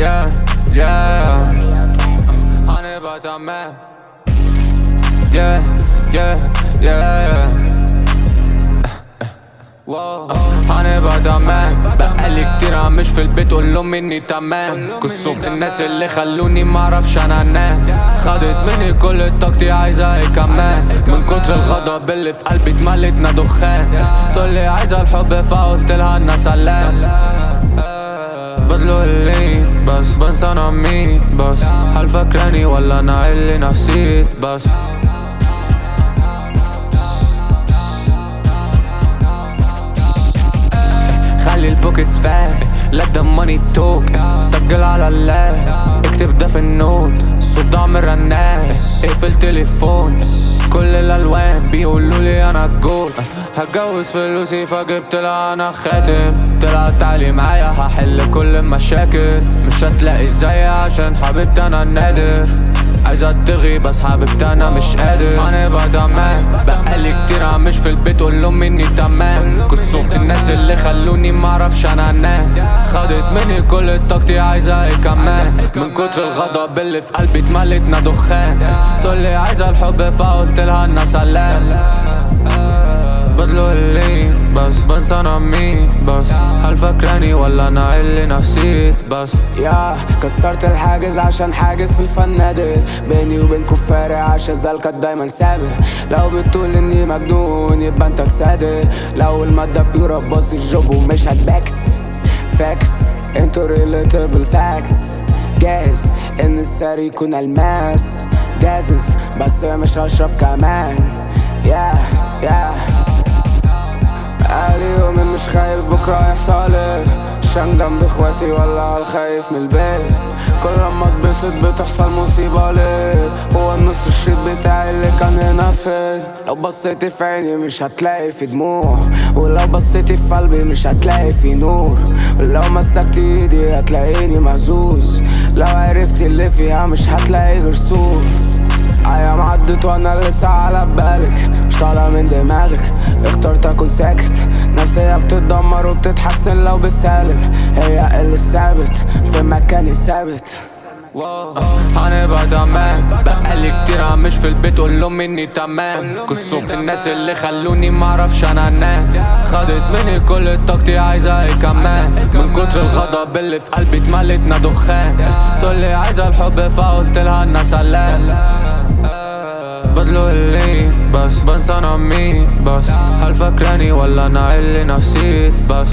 yeah, yeah. هنبقى تمام. Yeah, yeah, yeah. هنبقى تمام. بقالي كتير مش في البيت قولهم اني تمام. كسوب الناس اللي خلوني معرفش انا انام. خدت مني كل طاقتي عايزة ايه كمان. من كتر الغضب اللي في قلبي اتملتنا دخان. تقولي عايزة الحب فقلتلها انا سلام. بدلوا اللي بس بنسى انا مين بس. هل فاكراني ولا انا اللي نسيت بس. خلي البوكيتس فاق let the money talk. سجل على اللاب اكتب ده في النوت. صداع من رنات اقفل تليفون. كل الالوان بيقولولي انا الجول. هتجوز فلوسي فجبت لها انا خاتم. طلعت تعالي معايا هحل كل المشاكل. مش هتلاقي زيي عشان حبيبتي انا النادر. عايزة تلغي بس حبيبتي انا مش قادر. هنبقى تمام. بقالي كتير مش في البيت قولهم اني تمام. كسوب الناس اللي خلوني معرفش انا انام. خدت مني كل طاقتي عايزة ايه كمان. من كتر الغضب اللي في قلبي اتملتنا دخان. تقولي عايزة الحب فقلتلها انا سلام. بدلوا اللي بس بنسى انا مين بس. هل فاكراني ولا انا اللي نسيت بس. يا كسرت الحاجز عشان حاجز في الفنادق. بيني وبينكوا فارق عشان زلكت دايما سابق. لو بتقول اني مجنون يبقى انت الصادق. لو المادة بيورا بص الجوب ومش هتباكس فاكس. انتو ريليتابل فاكتس. جاهز ان الساري يكون الماس. جاهز بس مش هشرب كمان. يا بقالي يومين مش خايف بكرة يحصلي. عشان جنب اخواتي ولا الخايف من البيت. كل ما اتبسط بتحصل مصيبة ليه. هو النص الشيت بتاعي اللي كان هنا فين. لو بصيتي في عيني مش هتلاقي في دموع. ولو بصيتي في قلبي مش هتلاقي في نور. ولو مسكتي ايدي هتلاقيني مهزوز. لو عرفتي اللي فيها مش هتلاقي غير سور. ايام عدت وانا لسه على بالك. مش طالع من دماغك اخترت اكون ساكت. نفسية بتتدمر وبتتحسن لو بالسالب. هي اللي ثابت في مكاني ثابت. هنبقى تمام. بقالي كتير مش في البيت قولهم اني تمام. كسوب الناس اللي خلوني معرفش انا انام. خدت مني كل طاقتي عايزة ايه كمان. من كتر الغضب اللي في قلبي اتملتنا دخان. تقولي عايزة الحب فقلتلها انا سلام. بدلوا اللي بس بنسى انا مين بس. هل فاكراني ولا انا اللي نسيت بس.